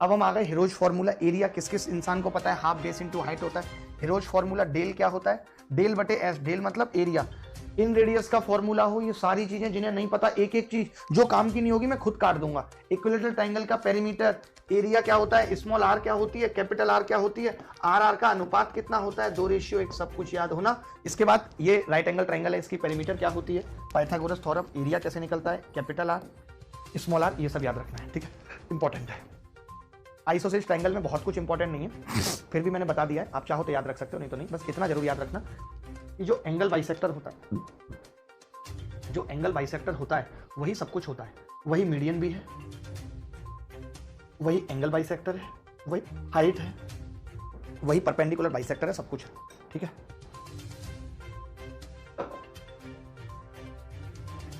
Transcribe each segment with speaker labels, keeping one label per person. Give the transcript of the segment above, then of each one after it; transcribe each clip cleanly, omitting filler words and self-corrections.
Speaker 1: अब हम आ गए हिरोज फॉर्मूला। एरिया किस किस इंसान को पता है? हाफ बेस इंटू हाइट होता है। हिरोज फॉर्मूला डेल क्या होता है? डेल बटे एस। डेल मतलब एरिया। इन रेडियस का फॉर्मूला हो, ये सारी चीजें जिन्हें नहीं पता, एक एक चीज जो काम की नहीं होगी मैं खुद काट दूंगा। इक्विलेटरल ट्रायंगल का पेरीमीटर, एरिया क्या होता है, स्मॉल आर क्या होती है, कैपिटल आर क्या होती है, आर आर का अनुपात कितना होता है, 2:1, सब कुछ याद होना। इसके बाद ये राइट एंगल ट्रायंगल है, इसकी पेरीमीटर क्या होती है, पाइथागोरस थ्योरम, एरिया कैसे निकलता है, कैपिटल आर स्मॉल आर, ये सब याद रखना है, ठीक है, इंपॉर्टेंट है। आइसोसेल्स ट्रायंगल में बहुत कुछ इंपॉर्टेंट नहीं है, फिर भी मैंने बता दिया है, आप चाहो तो याद रख सकते हो, नहीं तो नहीं, बस इतना जरूर याद रखना, ये जो एंगल बाइसेक्टर होता है, जो एंगल बाइसेक्टर होता है वही सब कुछ होता है, वही मीडियन भी है, वही एंगल बाइसेक्टर है, वही हाइट है, वही परपेंडिकुलर बाइसेक्टर है, सब कुछ है, ठीक है।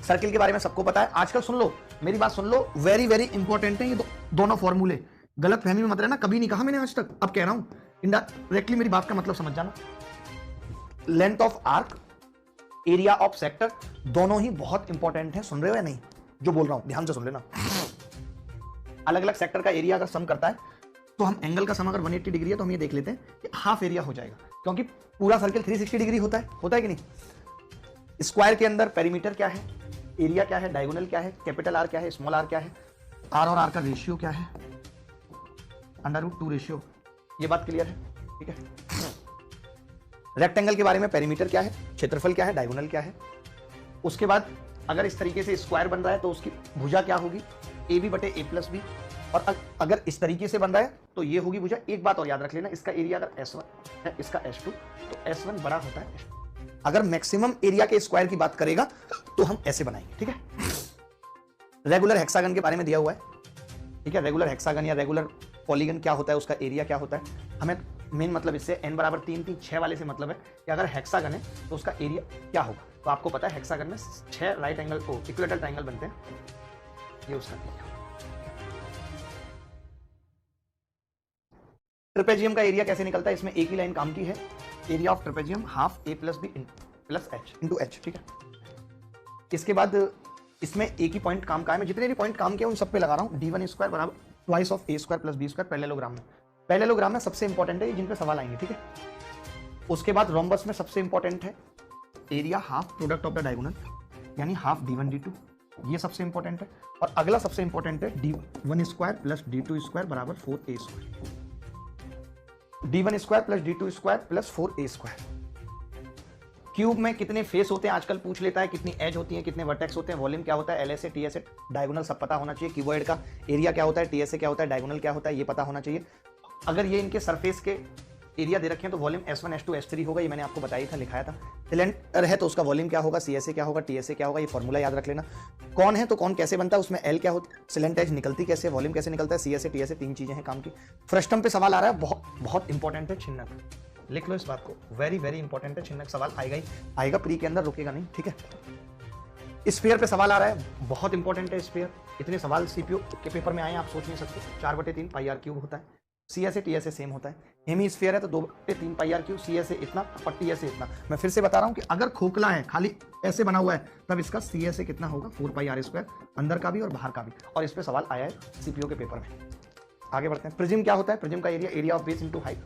Speaker 1: सर्किल के बारे में सबको पता है आजकल। सुन लो मेरी बात, सुन लो, वेरी वेरी इंपॉर्टेंट है ये दोनों फॉर्मूले। गलत फहमी में मत रहना, कभी नहीं कहा मैंने आज तक, अब कह रहा हूं, इनडायरेक्टली मेरी बात का मतलब समझ जाना। Length of arc, area of sector, दोनों ही बहुत इंपॉर्टेंट है। सुन रहे हो या नहीं जो बोल रहा हूं? ध्यान से सुन लेना। अलग अलग सेक्टर का एरिया अगर सम करता है तो हम एंगल का सम अगर 180 डिग्री है तो हम ये देख लेते हैं कि हाफ एरिया हो जाएगा, क्योंकि पूरा सर्किल 360 डिग्री होता है कि नहीं। स्क्वायर के अंदर पेरीमीटर क्या है, एरिया क्या है, डायगोनल क्या है, कैपिटल आर क्या है, स्मॉल आर क्या है, आर और आर का रेशियो क्या है, √2 रेशियो, ये बात क्लियर है, ठीक है। रेक्टेंगल के बारे में पेरीमीटर क्या है, क्षेत्रफल क्या है, डायगोनल क्या है। उसके बाद अगर इस तरीके से स्क्वायर बन रहा है तो उसकी भुजा क्या होगी, AB बटे A+B। और अगर इस तरीके से बन रहा है तो ये होगी भुजा। एक बात और याद रख लेना, इसका एरिया अगर S1 है, इसका S2, तो S1 बड़ा होता है S2। अगर मैक्सिमम एरिया के स्क्वायर की बात करेगा तो हम ऐसे बनाएंगे, ठीक है। रेगुलर हेक्सागन के बारे में दिया हुआ है, ठीक है। रेगुलर हेक्सागन या रेगुलर पॉलीगन क्या होता है, उसका एरिया क्या होता है। हमें मेन मतलब इससे n बराबर 3 3 6 वाले से मतलब है कि अगर हेक्सागन है तो उसका एरिया क्या होगा। तो आपको पता है हेक्सागन में 6 राइट एंगल को इक्विलेटरल ट्रायंगल बनते हैं, ये उसका एरिया। ट्रेपेजियम का एरिया कैसे निकलता है, इसमें एक ही लाइन काम की है, area of trapezium half A+B plus H into H, ठीक है। इसके बाद इसमें एक ही पॉइंट काम का है, मैं जितने भी पॉइंट काम किया उन सब पे लगा रहा हूं। D1² बराबर twice of A² plus B² parallelogram में। पैरेललोग्राम में सबसे इंपॉर्टेंट है जिन पे सवाल आएंगे, ठीक है। उसके बाद रोम्बस में सबसे इंपॉर्टेंट है area half product of the diagonal, यानी हाफ D1 D2, ये सबसे इंपॉर्टेंट है। और अगला सबसे इंपॉर्टेंट है D1² प्लस D2² बराबर 4A², D1² plus D2² plus 4A²। Cube में कितने फेस होते हैं आजकल पूछ लेता है, कितनी एज होती है, कितने वर्टेक्स होते हैं, वॉल्यूम क्या होता है, LSA TSA डायगोनल सब पता होना चाहिए। क्यूबॉइड का एरिया क्या होता है, TSA क्या होता है, डायगोनल क्या होता है, ये पता होना चाहिए। अगर ये इनके सरफेस के एरिया दे रखे हैं तो वॉल्यूम S1 S2 S3 होगा, ये मैंने आपको बताया था, लिखाया था। सिलेंडर है तो उसका वॉल्यूम क्या होगा, CSA क्या होगा, TSA क्या होगा, ये फॉर्मूला याद रख लेना। कौन है तो कौन कैसे बनता है, उसमें L क्या होता है, सिलेंडर एज निकलती कैसे, वॉल्यूम कैसे निकलता है, CSA TSA 3 चीजें हैं काम की। फ्रस्टम पे सवाल आ रहा है, बहुत बहुत इंपॉर्टेंट है छिन्नक, लिख लो इस बात को, वेरी वेरी इंपॉर्टेंट है छिन्नक, सवाल आएगा ही आएगा, प्री के अंदर रुकेगा नहीं, ठीक है। स्फीयर पे सवाल आ रहा है, बहुत इंपॉर्टेंट है स्फीयर, इतने सवाल सीपीओ के पेपर में आए आप सोच नहीं सकते। 4/3 पाई आर क्यूब होता है, CSA TSA सेम होता है। हेमी स्फीयर है तो 2/3 पाई आर क्यूब, CSA इतना और TSA इतना। मैं फिर से बता रहा हूं कि अगर खोखला है, खाली ऐसे बना हुआ है, तब इसका CSA कितना होगा, 4πr², अंदर का भी और बाहर का भी। और इस पे सवाल आया है सीपीओ के पेपर में। आगे बढ़ते हैं। प्रिज्म क्या होता है, प्रिज्म का area of base into height,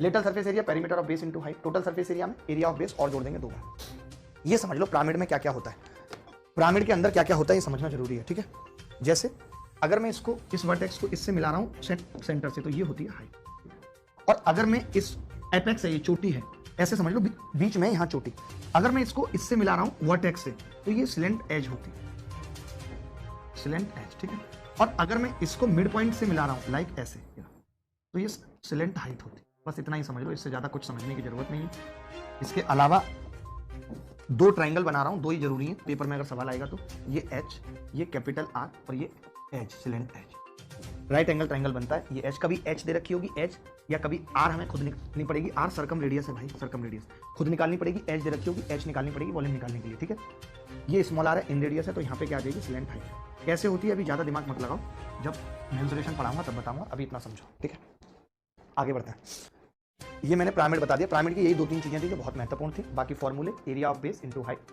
Speaker 1: lateral surface area perimeter of base into height, total surface area में एरिया ऑफ बेस और जोड़ देंगे 2 बार। ये समझ लो पिरामिड में क्या क्या होता है, पिरामिड के अंदर क्या क्या होता है, ये समझना जरूरी है, ठीक है। जैसे अगर मैं इसको इस वर्टेक्स को इससे मिला रहा हूं सेंटर से, तो ये होती है हाइट। और अगर मैं इस एपेक्स है, ये चोटी है, ऐसे समझ लो बीच में यहां चोटी, अगर मैं इसको इससे मिला रहा हूं वर्टेक्स से, तो ये स्लेंट एज होती है, स्लेंट एज, ठीक है। और अगर मैं इसको मिड पॉइंट से मिला रहा हूं लाइक ऐसे, तो ये स्लेंट हाइट होती है। बस इतना ही समझ लो, इससे ज्यादा कुछ समझने की जरूरत नहीं है। इसके अलावा 2 ट्रायंगल बना रहा हूं, 2 ही जरूरी है, पेपर में अगर सवाल आएगा तो। ये H, ये कैपिटल R और ये edge, slant edge. Right angle triangle बनता है। ये H, कभी H दे रखी होगी H, या कभी R हमें खुद निकालनी पड़ेगी, R सर्कम रेडियस है भाई, सर्कम रेडियस खुद निकालनी पड़ेगी। H दे रखी होगी, H निकालनी पड़ेगी वॉल्यूम निकालने के लिए, ठीक है। ये स्मॉल r है, इन रेडियस है, तो यहाँ पे क्या आ जाएगी, स्लेंट हाइट। कैसे होती है अभी ज्यादा दिमाग मत लगाओ, जब मेंसुरेशन पढ़ाऊंगा तब बताऊंगा, अभी इतना समझो, ठीक है। आगे बढ़ते हैं। ये मैंने पिरामिड बता दिया। पिरामिड की यही 2-3 चीजें थी जो बहुत महत्वपूर्ण थी। बाकी फॉर्मूले, area of base into height,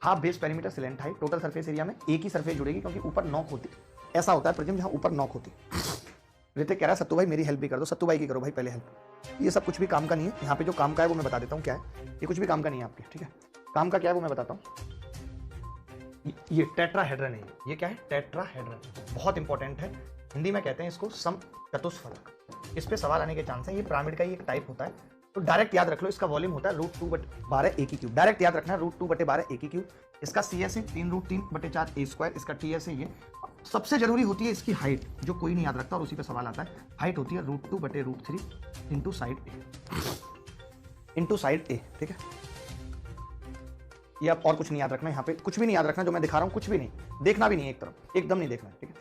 Speaker 1: half base perimeter slant height, total surface area में एक ही सरफेस जुड़ेगी क्योंकि ऊपर नॉक होती है। ऐसा होता है प्रिज्म जहां ऊपर नॉक होती है। ऋतिक कह रहा है सत्तू भाई मेरी हेल्प भी कर दो, सत्तू भाई की करो भाई पहले हेल्प। ये सब कुछ भी काम का नहीं है, यहाँ पे जो काम का है वो मैं बता देता हूँ क्या है। ये कुछ भी काम का नहीं है आपके, ठीक है। काम का क्या है वो मैं बताता हूँ। ये टेट्राहेड्रन है, ये क्या है, टेट्राहेड्रन, बहुत इंपॉर्टेंट है। हिंदी में कहते हैं इसको सम चतुष्फलक। इस पे सवाल आने के चांस है। ये पिरामिड का ही एक टाइप होता है, तो डायरेक्ट याद रख लो, इसका वॉल्यूम होता है √2/12 ए की क्यूब। डायरेक्ट याद रखना है √2/12 ए की क्यूब। इसका CS है 3√3/4 ए स्क्वायर, इसका TS है ये। सबसे जरूरी होती है इसकी हाइट, जो कोई नहीं याद रखता और उसी पे सवाल आता है। हाइट होती है √2/√3 इंटू साइड ए, ठीक है। ये आप और कुछ नहीं याद रखना, यहाँ पे कुछ भी नहीं याद रखना जो मैं दिखा रहा हूँ, कुछ भी नहीं देखना, भी नहीं है एक तरफ, एकदम नहीं देखना है, ठीक है।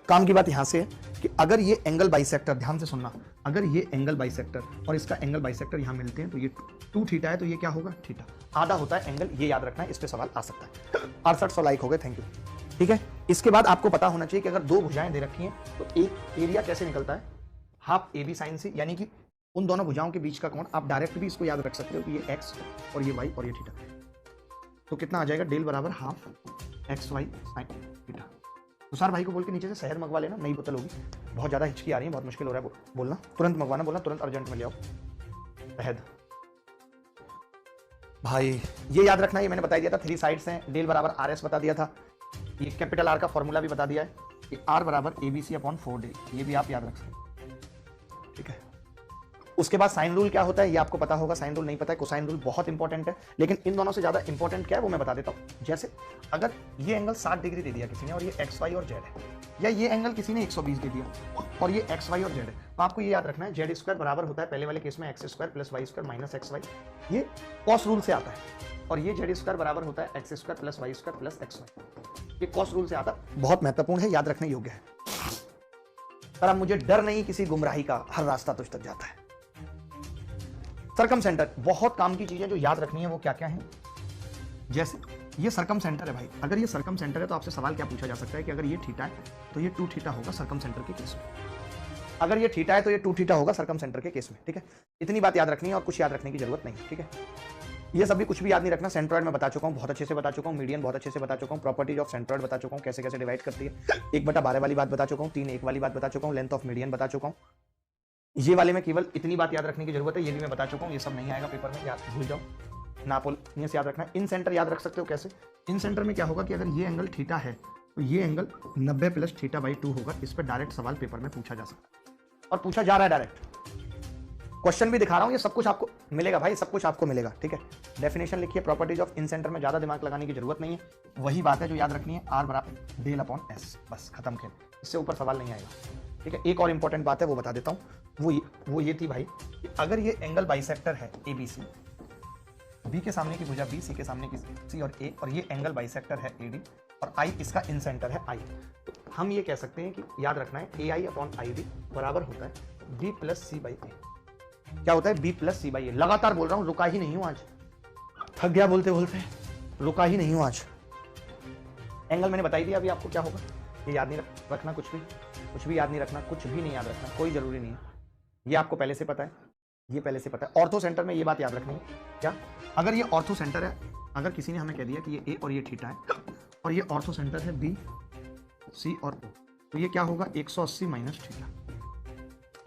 Speaker 1: काम की बात यहां से है कि अगर ये एंगल बाइसेक्टर, ध्यान से सुनना, अगर ये एंगल बाइसेक्टर और इसका एंगल बाइसेक्टर यहां मिलते हैं तो ये 2 थीटा है, तो ये क्या होगा, थीटा आधा होता है एंगल। ये याद रखना है, इस पे सवाल आ सकता है। 6800 लाइक हो गए, थैंक यू, ठीक है। इसके बाद आपको पता होना चाहिए कि अगर 2 भुजाएं दे रखी हैं तो एक एरिया कैसे निकलता है, हाफ AB sin C, यानी कि उन दोनों भुजाओं के बीच का कोण। आप डायरेक्ट भी इसको याद रख सकते हो कि ये x और ये y और ये थीटा, तो कितना आ जाएगा, डेल बराबर half XY sin theta. Tushar भाई को बोल के नीचे से शहद मंगवा लेना, नई बोतल होगी, बहुत ज़्यादा हिचकी आ रही है, बहुत मुश्किल हो रहा है बोलना, तुरंत मंगवाना, बोलना तुरंत अर्जेंट में ले आओ शहद। भाई ये याद रखना, ये मैंने बता दिया था, 3 साइड्स हैं, डेल बराबर RS बता दिया था, ये कैपिटल R का फॉर्मूला भी बता दिया है, कि R बराबर ABC/4 ये भी आप याद रख सकते, ठीक है। उसके बाद साइन रूल क्या होता है ये आपको पता होगा, साइन रूल नहीं पता है, कोसाइन रूल बहुत इंपॉर्टेंट है, लेकिन इन दोनों से ज्यादा इंपॉर्टेंट क्या है वो मैं बता देता हूं। जैसे अगर ये एंगल 60 डिग्री दे दिया किसी ने और ये XY और Z है, या ये एंगल किसी ने 120 दे दिया और ये XY और Z है, तो आपको ये याद रखना है Z² बराबर होता है पहले वाले केस में x² + y² - xy, ये कॉस रूल से आता है, और ये Z² बराबर होता है x² + y² + xy, ये कॉस रूल से आता है, बहुत महत्वपूर्ण है, याद रखने योग्य है। पर अब मुझे डर नहीं किसी गुमराही का, हर रास्ता तुझ तक जाता है। सर्कम सेंटर, बहुत काम की चीजें जो याद रखनी है वो क्या क्या है, जैसे ये सर्कम सेंटर है भाई, अगर ये सर्कम सेंटर है तो आपसे सवाल क्या पूछा जा सकता है कि अगर ये थीटा है तो ये 2 थीटा होगा सर्कम सेंटर के केस में, अगर ये थीटा है तो ये 2 थीटा होगा सर्कम सेंटर के केस में, ठीक है। इतनी बात याद रखनी है और कुछ याद रखने की जरूरत नहीं, ठीक है। ये सब भी कुछ भी याद नहीं रखना। सेंट्रॉइड में बता चुका हूँ, बहुत अच्छे से बता चुका हूँ, मीडियन बहुत अच्छे से बता चुका हूँ, प्रॉपर्टीज ऑफ सेंट्रॉइड बता चुका हूँ, कैसे कैसे डिवाइड करती है, 1/12 वाली बात बता चुका हूँ, 3/1 वाली बात बता चुका हूँ, लेंथ ऑफ मीडियन बता चुका हूँ। ये वाले में केवल इतनी बात याद रखने की जरूरत है, ये भी मैं बता चुका हूँ, ये सब नहीं आएगा पेपर में, याद भूल जाओ। नापोलियन याद रखना है। इन सेंटर याद रख सकते हो कैसे, इन सेंटर में क्या होगा कि अगर ये एंगल थीटा है तो ये एंगल 90 + θ/2 होगा। इस पर डायरेक्ट सवाल पेपर में पूछा जा सकता है और पूछा जा रहा है डायरेक्ट, क्वेश्चन भी दिखा रहा हूँ, ये सब कुछ आपको मिलेगा भाई, सब कुछ आपको मिलेगा, ठीक है। डेफिनेशन लिखिए, प्रॉपर्टीज ऑफ इन सेंटर में ज्यादा दिमाग लगाने की जरूरत नहीं है, वही बात है जो याद रखनी है, R बराबर डेल/S, बस खत्म खेल, इससे ऊपर सवाल नहीं आएगा, ठीक है। एक और इंपॉर्टेंट बात है वो बता देता हूँ, वो ये थी भाई कि अगर ये एंगल बाइसेक्टर है ABC, B के सामने की भुजा B, C के सामने की C और A, और ये एंगल बाइसेक्टर है AD और I इसका इन सेंटर है I, तो हम ये कह सकते हैं कि याद रखना है AI/ID बराबर होता है B + C/A। क्या होता है, B + C/A। लगातार बोल रहा हूँ, रुका ही नहीं हूं आज, थक गया बोलते बोलते, रुका ही नहीं हूं आज। एंगल मैंने बताई दिया अभी आपको क्या होगा, ये याद नहीं रखना, कुछ भी याद नहीं रखना, कुछ भी नहीं याद रखना, कोई जरूरी नहीं है, ये आपको पहले से पता है, ये पहले से पता है। ऑर्थो सेंटर में ये बात याद रखनी है, क्या, अगर ये ऑर्थो सेंटर है, अगर किसी ने हमें कह दिया कि ये A और ये थीटा है और ये ऑर्थो सेंटर है B, C और O, तो ये क्या होगा, 180 - थीटा,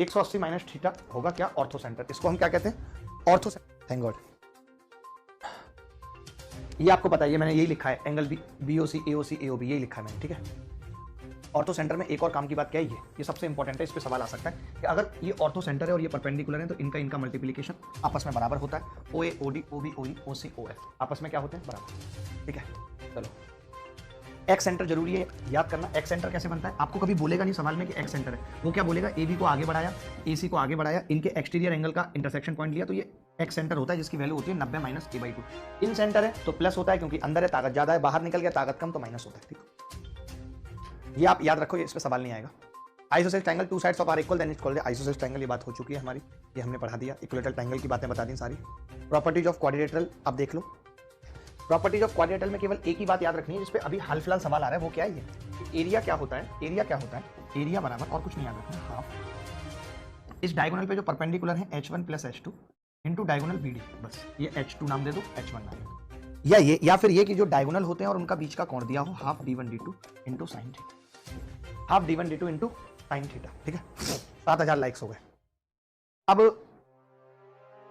Speaker 1: 180 - थीटा होगा क्या, ऑर्थो सेंटर। इसको हम क्या कहते हैं, ऑर्थो सेंटर। थैंक गॉड, ये आपको पता है, ये मैंने यही लिखा है, एंगल BOC AOC AOB यही लिखा है मैंने, ठीक है। ऑर्थो सेंटर में एक और काम की बात क्या है, ये सबसे इंपॉर्टेंट है, इस पे सवाल आ सकता है कि अगर ये ऑर्थो सेंटर है और ये परपेंडिकुलर है तो इनका मल्टीप्लिकेशन आपस में बराबर होता है, OA OD OB OE OC OF आपस में क्या होते हैं, बराबर, ठीक है। चलो, एक्स सेंटर जरूरी है याद करना। एक्स सेंटर कैसे बनता है, आपको कभी बोलेगा नहीं सवाल में कि एक्स सेंटर है, वो क्या बोलेगा, AB को आगे बढ़ाया, AC को आगे बढ़ाया, इनके एक्सटीरियर एंगल का इंटरसेक्शन पॉइंट लिया, तो ये एक्स सेंटर होता है, जिसकी वैल्यू होती है 90 - A/2। इन सेंटर है तो प्लस होता है, क्योंकि अंदर है ताकत ज्यादा है, बाहर निकल गया ताकत कम, तो माइनस होता है, ठीक। ये आप याद रखो, इस पे सवाल नहीं आएगा। Isosceles triangle, 2 sides of are equal, then it's called isosceles triangle, ये बात हो चुकी है हमारी, ये हमने पढ़ा दिया। इक्विलैटरल ट्रायंगल की बातें बता दी सारी। प्रॉपर्टीज ऑफ क्वाड्रिलेटरल आप देख लो। प्रॉपर्टीज ऑफ क्वाड्रिलेटरल में केवल एक ही बात याद रखनी है, जिस पे अभी हाल फिलहाल सवाल आ रहा है, वो क्या है, ये एरिया क्या होता है, एरिया क्या होता है, एरिया बराबर और कुछ नहीं याद रखना, हाफ इस डायगोनल पे जो परपेंडिकुलर है H1 + H2 into diagonal BD, बस ये H2 नाम दे दो, H1 नाम दे दो, या फिर ये कि जो डायगोनल होते हैं और उनका बीच का कोण दिया हो, half D1 D2 into sine theta, half D1 D2 into sine theta, ठीक है। 7,000 लाइक्स हो गए। अब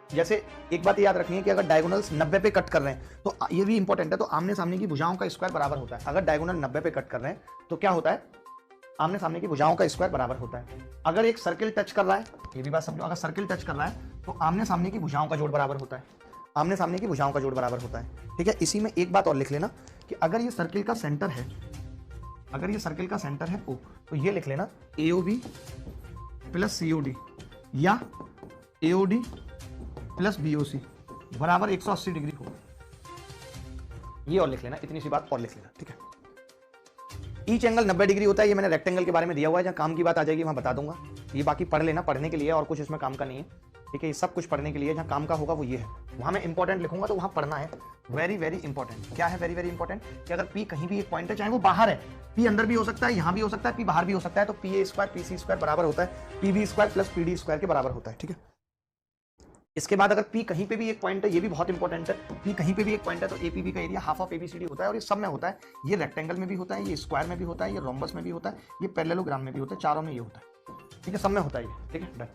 Speaker 1: जैसे एक बात याद रखनी है कि अगर डायगोनल्स 90 पे कट कर रहे हैं तो ये भी इंपॉर्टेंट है, तो आमने सामने की भुजाओं का स्क्वायर बराबर होता है। अगर डायगोनल 90 पे कट कर रहे हैं तो क्या होता है, आमने सामने की भुजाओं का स्क्वायर बराबर होता है। अगर एक सर्किल टच कर रहा है, ये भी बात समझो, अगर सर्किल टच कर रहा है तो आमने सामने की भुजाओं का जोड़ बराबर होता है, आमने सामने की भुजाओं का जोड़ बराबर होता है। ठीक है, इसी में एक बात और लिख लेना कि अगर ये सर्किल का सेंटर है, अगर ये सर्किल का सेंटर है O, तो ये लिख लेना AOB प्लस COD या AOD प्लस BOC बराबर 180 डिग्री होगा। ये और लिख लेना, इतनी सी बात और लिख लेना। ठीक है, ईच एंगल 90 डिग्री होता है। ये मैंने रेक्टेंगल के बारे में दिया हुआ है, जहां काम की बात आ जाएगी वहां बता दूंगा। ये बाकी पढ़ लेना, पढ़ने के लिए और कुछ इसमें काम का नहीं है। ठीक है, ये सब कुछ पढ़ने के लिए, जहां काम का होगा वो ये है। वहां मैं इंपॉर्टेंट लिखूंगा तो वहां पढ़ना है। Very very important. क्या है वेरी वेरी इंपॉर्टेंट, कि अगर P कहीं भी एक पॉइंट है, चाहे वो बाहर है, P अंदर भी हो सकता है, यहां भी हो सकता है, P बाहर भी हो सकता है, तो PA स्क्वायर PC स्क्वायर बराबर होता है PB square plus PD square के बराबर होता है। ठीक है, इसके बाद अगर P कहीं पे भी एक पॉइंट है, ये भी बहुत इंपॉर्टेंट है, P कहीं पे भी एक पॉइंट है तो APB का एरिया हाफ ऑफ ABCD होता है। और ये सब में होता है, ये रेक्टेंगल में भी होता है, ये स्क्वायर में भी होता है, ये रोम्बस में भी होता है, ये पैरेललोग्राम में भी होता है, चारों में ये होता है। ठीक है, सब में होता है ये। ठीक है, डन।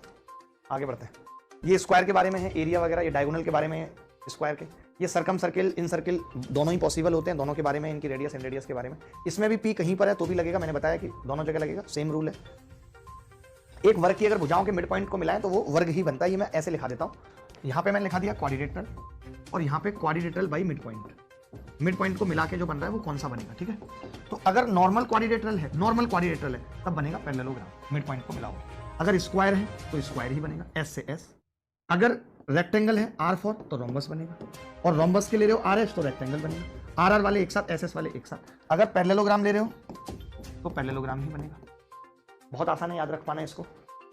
Speaker 1: आगे बढ़ते हैं। ये स्क्वायर के बारे में है, एरिया वगैरह, ये डायगोनल के बारे में है स्क्वायर के, ये सर्कम सर्किल इन सर्किल दोनों ही पॉसिबल होते हैं, दोनों के बारे में, इनकी रेडियस इन रेडियस के बारे में। इसमें भी P कहीं पर है तो भी लगेगा, मैंने बताया कि दोनों जगह लगेगा, सेम रूल है। एक वर्ग की अगर भुजाओं के मिड पॉइंट को मिलाएं तो वो वर्ग ही बनता है। ये मैं ऐसे लिखा देता हूँ, यहाँ पे मैंने लिखा दिया क्वाड्रिलेटरल, और यहाँ पे quadrilateral by mid point. Mid point को मिला के जो बन रहा है वो कौन सा बनेगा। ठीक है, तो अगर नॉर्मल क्वाड्रिलेटरल है, नॉर्मल क्वाड्रिलेटरल है, तब बनेगा पैरेललोग्राम, मिड पॉइंट को मिलाओगे। अगर स्क्वायर है तो स्क्वायर ही बनेगा, S से S। अगर रेक्टेंगल है R4 तो रोम्बस बनेगा, और रोम्बस के ले रहे हो RS तो रेक्टेंगल बनेगा। RR वाले एक साथ, SS वाले एक साथ। अगर पैरेललोग्राम ले रहे हो तो पैरेललोग्राम ही बनेगा। बहुत आसान है याद रख पाना इसको।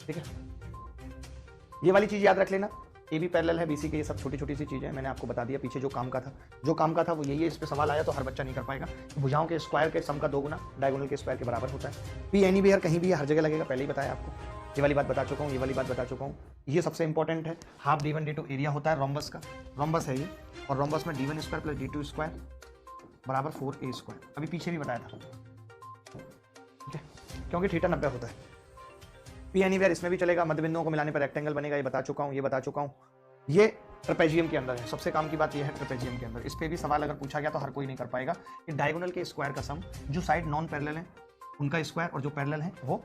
Speaker 1: ठीक है, ये वाली चीज याद रख लेना, AB पैरेलल है BC के, ये सब छोटी छोटी सी चीजें मैंने आपको बता दिया। पीछे जो काम का था, वो यही है। इस पे सवाल आया तो हर बच्चा नहीं कर पाएगा। भुजाओं के स्क्वायर के सम का 2 गुना डायगोनल के स्क्वायर के बराबर होता है। P एनीवेयर कहीं भी हर जगह लगेगा, पहले ही बताया आपको। ये वाली बात बता चुका हूँ, ये वाली बात बता चुका हूँ। ये सबसे इंपॉर्टेंट है, हाफ D1 D2 एरिया होता है रोम्बस का, रोम्बस है ये, और रोम्बस में D1 square plus D2 square बराबर 4A स्क्वायर। अभी पीछे भी बताया था। ठीक है, क्योंकि थीटा 90 होता है। P एनीवेयर इसमें भी चलेगा, मध्य बिंदुओं को मिलाने पर रेक्टेंगल बनेगा, ये बता चुका हूँ, ये बता चुका हूँ। ये ट्रेपेजियम के अंदर है, सबसे काम की बात ये है ट्रेपेजियम के अंदर। इस पे भी सवाल अगर पूछा गया तो हर कोई नहीं कर पाएगा कि डायगोनल के स्क्वायर का सम, जो साइड नॉन पैरेलल है उनका स्क्वायर और जो पैरेलल है वो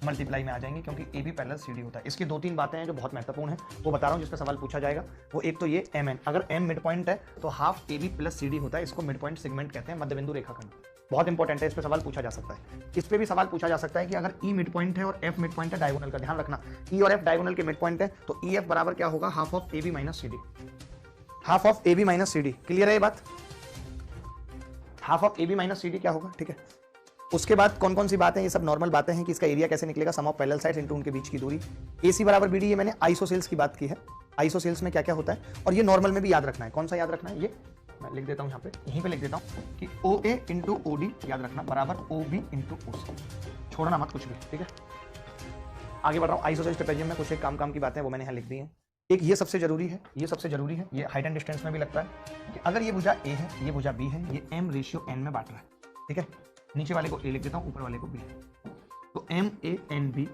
Speaker 1: मल्टीप्लाई में आ जाएंगे, क्योंकि AB पैरेलल CD होता है। इसकी 2-3 बातें हैं जो बहुत महत्वपूर्ण है, वो बता रहा हूँ, जिस पे सवाल पूछा जाएगा। वो एक तो ये MN, अगर M मिड पॉइंट है तो हाफ AB प्लस CD होता है, इसको मिड पॉइंट सेगमेंट कहते हैं, मध्य बिंदु रेखाखंड। बहुत इंपॉर्टेंट है, इस पे सवाल पूछा जा सकता है। इस पे भी सवाल पूछा जा सकता है कि अगर E मिड पॉइंट है और F मिड पॉइंट है डायगोनल का, ध्यान रखना E और F डायगोनल के मिड पॉइंट है, तो EF बराबर क्या होगा, half of AB minus CD, half of AB minus CD। Clear है ये बात, half of AB minus CD क्या होगा। ठीक है, उसके बाद कौन कौन सी बातें, ये सब नॉर्मल बातें हैं कि इसका एरिया कैसे निकलेगा, सम ऑफ पैरेलल साइड्स इनटू उनके बीच की दूरी। AC बराबर BD, ये मैंने आइसोसेल्स की बात की है, आइसोसेल्स में क्या क्या होता है, और ये नॉर्मल में भी याद रखना है। कौन सा याद रखना है, ये मैं लिख देता हूं यहाँ पे, यहीं पे लिख देता हूं कि OA इंटू OD याद रखना बराबर OB इंटू OC, छोड़ना मत कुछ भी। ठीक है, आगे बढ़ रहा हूँ। आइसोसेल्स ट्रेपेजियम में कुछ एक काम की बातें वो मैंने यहाँ लिख दी हैं। एक ये सबसे जरूरी है, ये सबसे जरूरी है, ये हाइट एंड डिस्टेंस में भी लगता है कि अगर ये भुजा A है, ये भुजा B है, ये M/N में बांट रहा है। ठीक है, नीचे वाले को A लिख देता हूँ, ऊपर वाले को B, तो MANB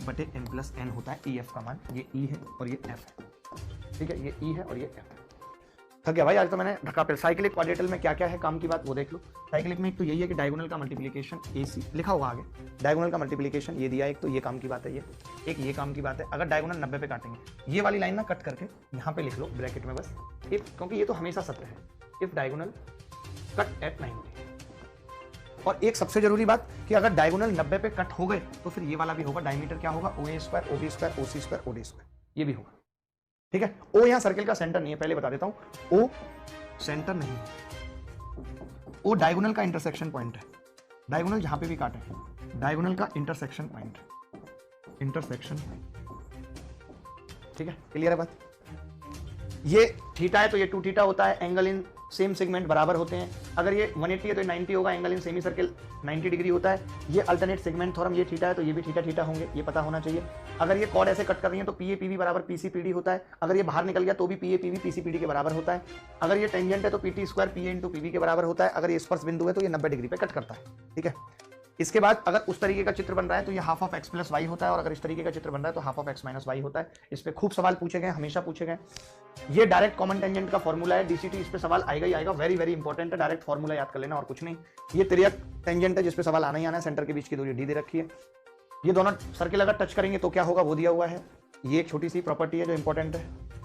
Speaker 1: बटे M+N होता है EF का मान। ये E है और ये F है। ठीक है, ये E है और ये F है। थक गया भाई आज तो मैंने ढका पे। साइक्लिक क्वाड्रेटल में क्या क्या है काम की बात वो देख लो। साइक्लिक में एक तो यही है कि डायगोनल का मल्टीप्लिकेशन AC लिखा होगा आगे, डायगोनल का मल्टीप्लिकेशन ये दिया, एक तो ये काम की बात है, ये एक ये काम की बात है। अगर डायगोनल 90 पे काटेंगे, ये वाली लाइन ना कट करके यहाँ पे लिख लो ब्रैकेट में बस इफ, क्योंकि ये तो हमेशा सत्य है, इफ डायगोनल कट एट 90। और एक सबसे जरूरी बात कि अगर डायगोनल 90 पे कट हो गए तो फिर ये वाला भी होगा, डायमीटर क्या होगा, OA square OB square OC square OD square, ये भी होगा। ठीक है, O यहाँ सर्किल का सेंटर नहीं है, पहले बता देता हूं, O सेंटर नहीं है, O डायगोनल का इंटरसेक्शन पॉइंट है। डायगोनल जहां पे भी काटे, डायगोनल का इंटरसेक्शन पॉइंट, इंटरसेक्शन। ठीक है, क्लियर है बात। ये थीटा है तो ये 2 थीटा होता है, एंगल इन सेम सेगमेंट बराबर होते हैं। अगर ये 180 है तो 90 होगा, angle in semi circle 90 degree होता है। ये अल्टरनेट सेगमेंट थ्योरम, ये थीटा है तो ये भी थीटा थीटा होंगे, ये पता होना चाहिए। अगर ये कॉर्ड ऐसे कट कर रही है तो PA PB बराबर PC PD होता है। अगर ये बाहर निकल गया तो भी PA PB PC PD के बराबर होता है। अगर ये टेंजेंट है तो PT square PA into PB के बराबर होता है। अगर ये स्पर्श बिंदु है तो ये 90 डिग्री पे कट करता है। ठीक है, इसके बाद अगर उस तरीके का चित्र बन रहा है तो ये half of X plus Y होता है, और अगर इस तरीके का चित्र बन रहा है तो half of X minus Y होता है। इस पे खूब सवाल पूछे गए, हमेशा पूछे गए। ये डायरेक्ट कॉमन टेंजेंट का फॉर्मूला है, डीसीटी, इस पे सवाल आएगा ही आएगा, वेरी वेरी इंपॉर्टेंट है, डायरेक्ट फॉर्मूला याद कर लेना और कुछ नहीं। ये तिर्यक टेंजेंट है जिसपे सवाल आना ही आना है, सेंटर के बीच की दूरी डी दे रखी है। ये दोनों सर्किल अगर टच करेंगे तो क्या होगा वो दिया हुआ है। ये एक छोटी सी प्रॉपर्टी है जो इंपॉर्टेंट है।